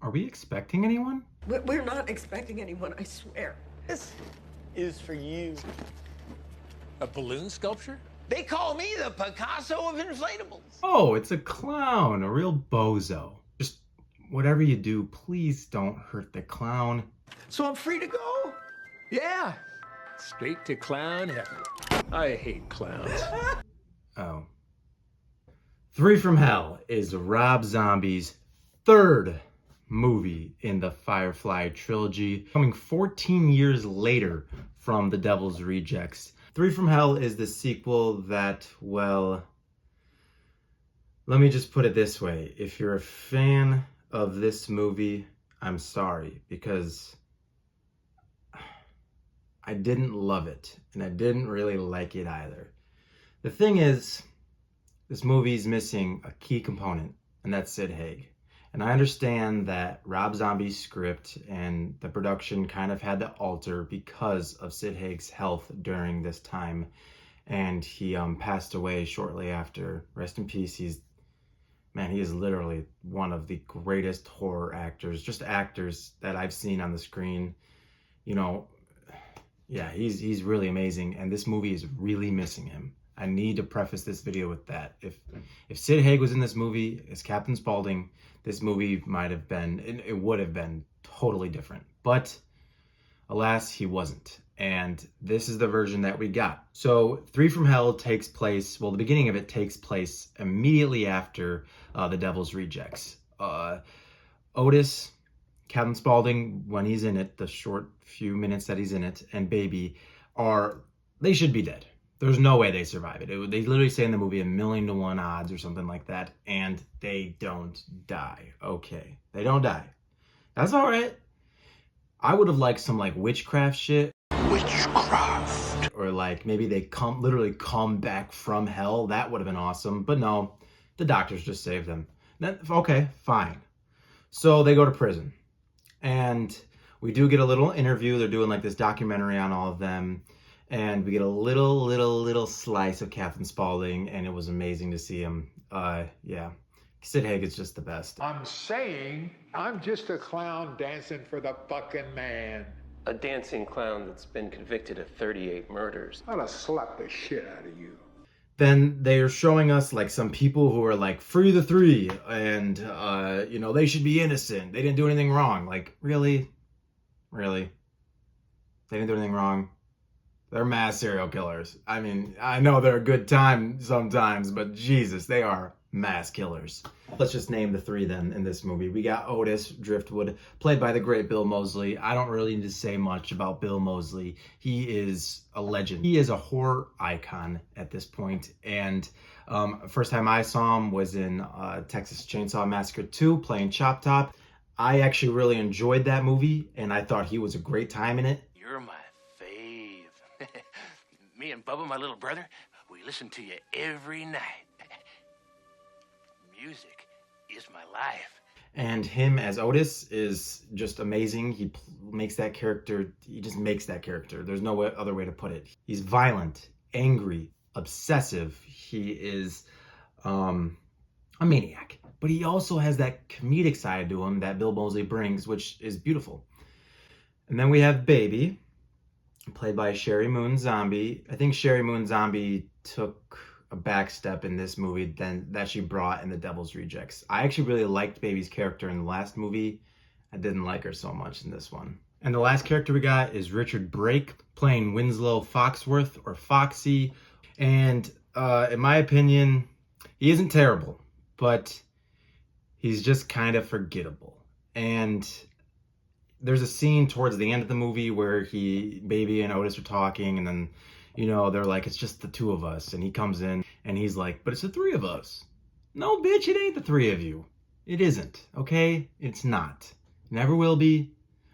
Are we expecting anyone? We're not expecting anyone, I swear. This is for you. A balloon sculpture? They call me the Picasso of inflatables. Oh, it's a clown, a real bozo. Just whatever you do, please don't hurt the clown. So I'm free to go? Yeah. Straight to clown heaven. I hate clowns. Oh. Three from Hell is Rob Zombie's third movie in the Firefly trilogy, coming 14 years later from The Devil's Rejects. Three from Hell is the sequel that, well, let me just put it this way. If you're a fan of this movie, I'm sorry, because I didn't love it, and I didn't really like it either. The thing is, this movie's missing a key component, and that's Sid Haig. And I understand that Rob Zombie's script and the production kind of had to alter because of Sid Haig's health during this time. And he passed away shortly after. Rest in peace. He is literally one of the greatest horror actors, just actors that I've seen on the screen. You know, yeah, he's really amazing. And this movie is really missing him. I need to preface this video with that. If Sid Haig was in this movie as Captain Spaulding, this movie it would have been totally different. But alas, he wasn't. And this is the version that we got. So Three from Hell takes place, well, the beginning of it takes place immediately after The Devil's Rejects. Otis, Captain Spaulding, when he's in it, the short few minutes that he's in it, and Baby they should be dead. There's no way they survive it. They literally say in the movie 1,000,000 to 1 odds or something like that, and they don't die. Okay, they don't die. That's all right. I would have liked some like witchcraft shit. Witchcraft. Or like maybe they literally come back from hell. That would have been awesome. But no, the doctors just saved them. Okay, fine. So they go to prison. And we do get a little interview. They're doing like this documentary on all of them. And we get a little slice of Captain Spaulding, and it was amazing to see him. Yeah, Sid Haig is just the best. I'm saying I'm just a clown dancing for the fucking man. A dancing clown that's been convicted of 38 murders. I'd have slapped the shit out of you. Then they're showing us like some people who are like, free the three, and they should be innocent. They didn't do anything wrong. Like, really? They didn't do anything wrong. They're mass serial killers. I mean, I know they're a good time sometimes, but Jesus, they are mass killers. Let's just name the three then in this movie. We got Otis Driftwood, played by the great Bill Moseley. I don't really need to say much about Bill Moseley. He is a legend. He is a horror icon at this point. And first time I saw him was in Texas Chainsaw Massacre 2, playing Chop Top. I actually really enjoyed that movie, and I thought he was a great time in it. You're my fave. Me and Bubba, my little brother, we listen to you every night. Music is my life. And him as Otis is just amazing. He makes that character, he just makes that character. There's no other way to put it. He's violent, angry, obsessive. He is a maniac. But he also has that comedic side to him that Bill Moseley brings, which is beautiful. And then we have Baby, played by Sherri Moon Zombie. I think Sherri Moon Zombie took a back step in this movie that she brought in The Devil's Rejects. I actually really liked Baby's character in the last movie. I didn't like her so much in this one. And the last character we got is Richard Brake, playing Winslow Foxworth, or Foxy. And in my opinion, he isn't terrible, but he's just kind of forgettable. And there's a scene towards the end of the movie where Baby and Otis are talking, and then, they're like, it's just the two of us. And he comes in and he's like, but it's the three of us. No, bitch, it ain't the three of you. It isn't, okay? It's not. Never will be.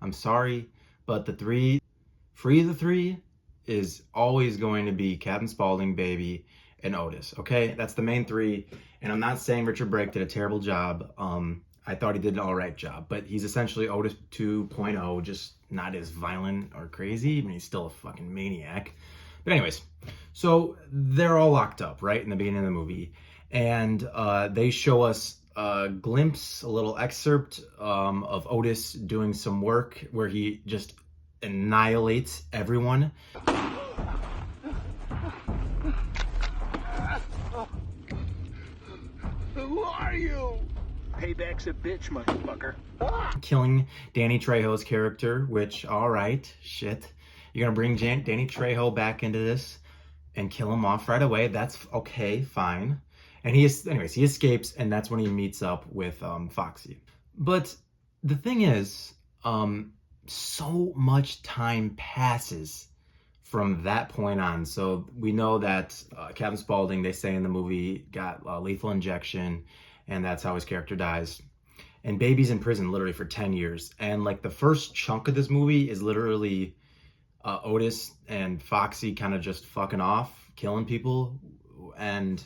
I'm sorry. But free the three is always going to be Captain Spaulding, Baby, and Otis, okay? That's the main three. And I'm not saying Richard Brake did a terrible job. I thought he did an all right job, but he's essentially Otis 2.0, just not as violent or crazy. I mean, he's still a fucking maniac. But anyways, so they're all locked up, right, in the beginning of the movie. And they show us a glimpse, a little excerpt of Otis doing some work where he just annihilates everyone. Who are you? Payback's a bitch, motherfucker. Killing Danny Trejo's character, which, all right, shit. You're gonna bring Danny Trejo back into this and kill him off right away. That's okay, fine. And he escapes, and that's when he meets up with Foxy. But the thing is, so much time passes from that point on. So we know that Captain Spaulding, they say in the movie, got lethal injection, and that's how his character dies. And Baby's in prison literally for 10 years. And like the first chunk of this movie is literally Otis and Foxy kind of just fucking off, killing people, and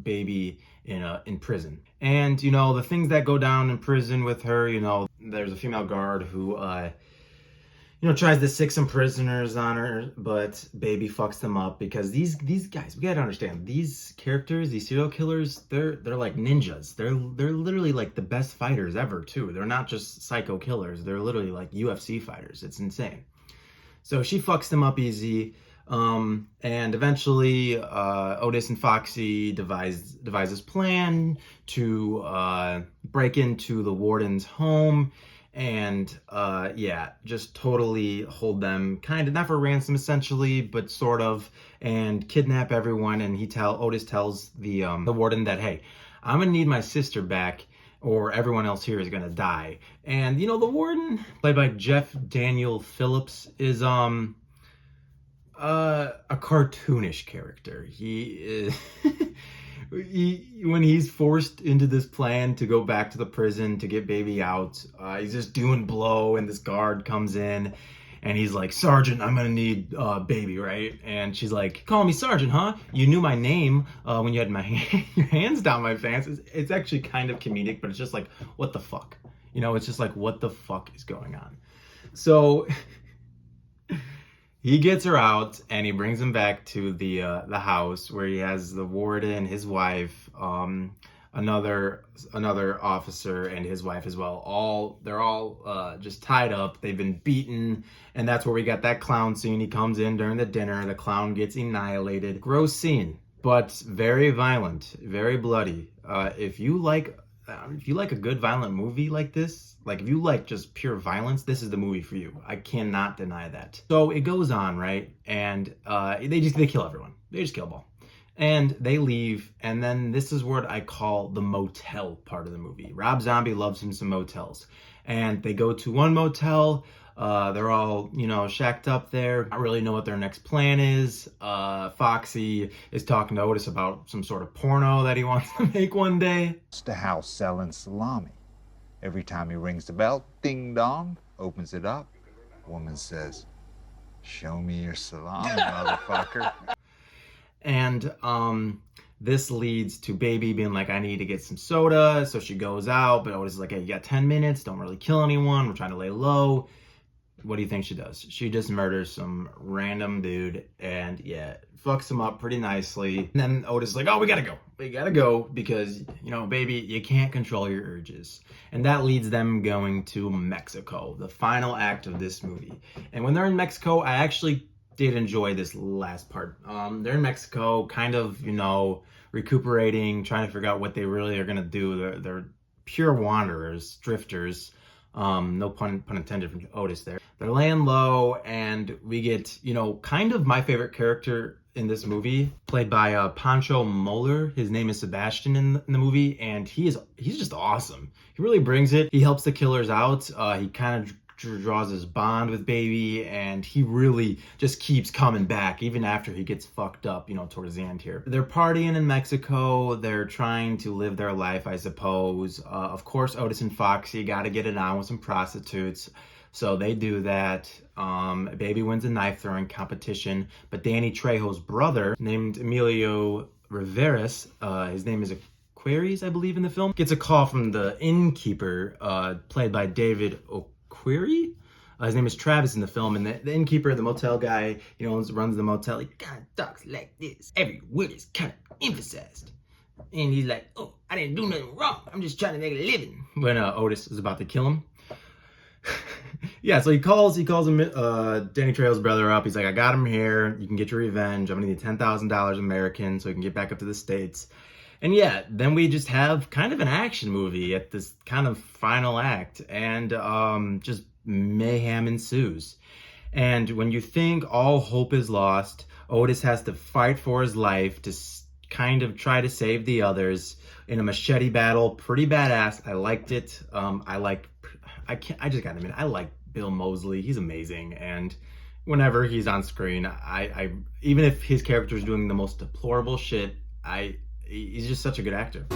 Baby in prison. And, you know, the things that go down in prison with her, you know, there's a female guard who, you know, tries to sick some prisoners on her, but Baby fucks them up because these guys, we gotta understand, these characters, these serial killers, they're like ninjas. They're literally like the best fighters ever too. They're not just psycho killers. They're literally like UFC fighters. It's insane. So she fucks them up easy. And eventually, Otis and Foxy devise this plan to break into the warden's home and yeah, just totally hold them, kind of not for ransom essentially, but sort of, and kidnap everyone. And Otis tells the warden that, hey, I'm gonna need my sister back, or everyone else here is gonna die. And you know, the warden, played by Jeff Daniel Phillips, is a cartoonish character. He is when he's forced into this plan to go back to the prison to get Baby out, he's just doing blow, and this guard comes in and he's like, Sergeant, I'm gonna need Baby, right? And she's like, call me Sergeant, huh? You knew my name when you had your hands down my pants. It's actually kind of comedic, but it's just like, what the fuck? You know, it's just like, what the fuck is going on? So he gets her out and he brings him back to the house where he has the warden, his wife, another officer, and his wife as well. They're all just tied up. They've been beaten, and that's where we got that clown scene. He comes in during the dinner. The clown gets annihilated. Gross scene, but very violent, very bloody. If you like a good violent movie like this, like if you like just pure violence, this is the movie for you. I cannot deny that. So it goes on, right? And they kill everyone. They just kill them all. And they leave, and then this is what I call the motel part of the movie. Rob Zombie loves him some motels. And they go to one motel. They're all, you know, shacked up there. I don't really know what their next plan is. Foxy is talking to Otis about some sort of porno that he wants to make one day. It's the house selling salami. Every time he rings the bell, ding dong, opens it up. Woman says, show me your salami, motherfucker. And this leads to Baby being like, I need to get some soda. So she goes out, but Otis is like, hey, you got 10 minutes. Don't really kill anyone. We're trying to lay low. What do you think she does? She just murders some random dude and yeah, fucks him up pretty nicely. And then Otis is like, oh, we gotta go. We gotta go because, you know, Baby, you can't control your urges. And that leads them going to Mexico, the final act of this movie. And when they're in Mexico, I actually did enjoy this last part. They're in Mexico, kind of, you know, recuperating, trying to figure out what they really are gonna do. They're pure wanderers, drifters. No pun intended from Otis there. They're laying low, and we get, you know, kind of my favorite character in this movie, played by Pancho Moller. His name is Sebastian in the movie, and he's just awesome. He really brings it. He helps the killers out. He kind of draws his bond with Baby, and he really just keeps coming back even after he gets fucked up, you know, towards the end here. They're partying in Mexico. They're trying to live their life, I suppose. Of course, Otis and Foxy got to get it on with some prostitutes. So they do that. Baby wins a knife throwing competition, but Danny Trejo's brother, named Emilio Riveras, his name is Aquarius, I believe, in the film, gets a call from the innkeeper, played by David Query. His name is Travis in the film, and the innkeeper, the motel guy, you know, runs the motel. He kind of talks like this. Every word is kind of emphasized. And he's like, oh, I didn't do nothing wrong. I'm just trying to make a living. When Otis is about to kill him. Yeah, so he calls him, Danny Trejo's brother up. He's like, I got him here. You can get your revenge. I'm gonna need $10,000 American so he can get back up to the States. And yeah, then we just have kind of an action movie at this kind of final act, and just mayhem ensues. And when you think all hope is lost, Otis has to fight for his life to kind of try to save the others in a machete battle. Pretty badass. I liked it. I just gotta admit, I like Bill Moseley. He's amazing, and whenever he's on screen, I even if his character is doing the most deplorable shit, he's just such a good actor.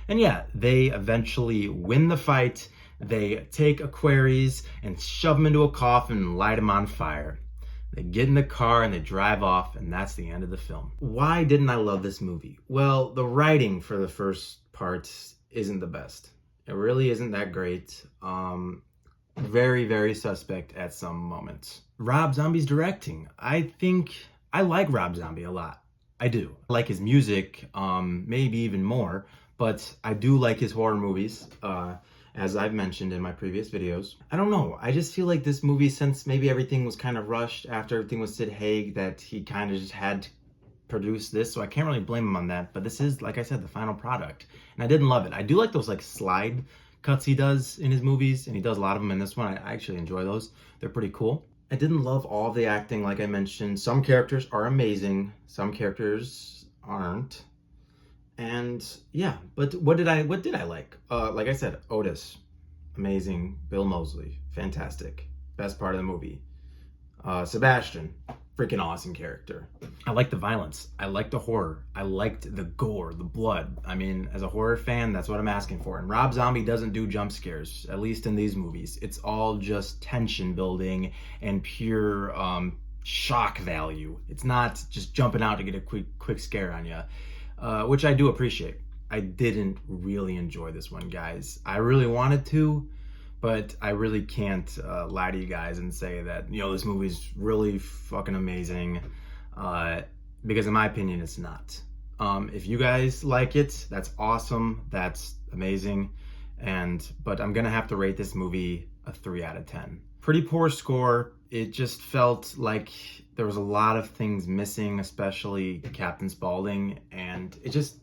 And yeah, they eventually win the fight. They take Aquarius and shove him into a coffin and light him on fire. They get in the car and they drive off, and that's the end of the film. Why didn't I love this movie? Well, the writing for the first part isn't the best. It really isn't that great. Very, very suspect at some moments. Rob Zombie's directing. I think I like Rob Zombie a lot. I do. I like his music, maybe even more, but I do like his horror movies, as I've mentioned in my previous videos. I don't know, I just feel like this movie, since maybe everything was kind of rushed after everything with Sid Haig, that he kind of just had to produce this, so I can't really blame him on that, but this is, like I said, the final product, and I didn't love it. I do like those like slide cuts he does in his movies, and he does a lot of them in this one. I actually enjoy those. They're pretty cool. I didn't love all of the acting, like I mentioned. Some characters are amazing, some characters aren't. And yeah, but what did I like? Like I said, Otis, amazing. Bill Moseley, fantastic. Best part of the movie. Sebastian, freaking awesome character. I like the violence. I like the horror. I liked the gore, the blood. I mean, as a horror fan, that's what I'm asking for. And Rob Zombie doesn't do jump scares, at least in these movies. It's all just tension building and pure shock value. It's not just jumping out to get a quick scare on you. Which I do appreciate. I didn't really enjoy this one, guys. I really wanted to, but I really can't lie to you guys and say that, you know, this movie's really fucking amazing, because in my opinion, it's not. If you guys like it, that's awesome. That's amazing. But I'm gonna have to rate this movie a 3 out of 10. Pretty poor score. It just felt like there was a lot of things missing, especially Captain Spaulding, and it just,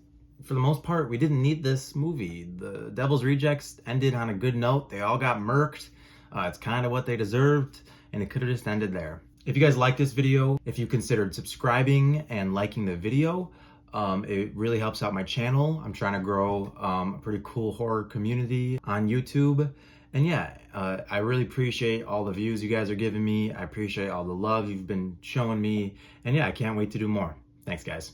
for the most part, we didn't need this movie. The Devil's Rejects ended on a good note. They all got murked. It's kind of what they deserved, and it could have just ended there. If you guys liked this video, if you considered subscribing and liking the video, it really helps out my channel. I'm trying to grow a pretty cool horror community on YouTube. And yeah, I really appreciate all the views you guys are giving me. I appreciate all the love you've been showing me. And yeah, I can't wait to do more. Thanks, guys.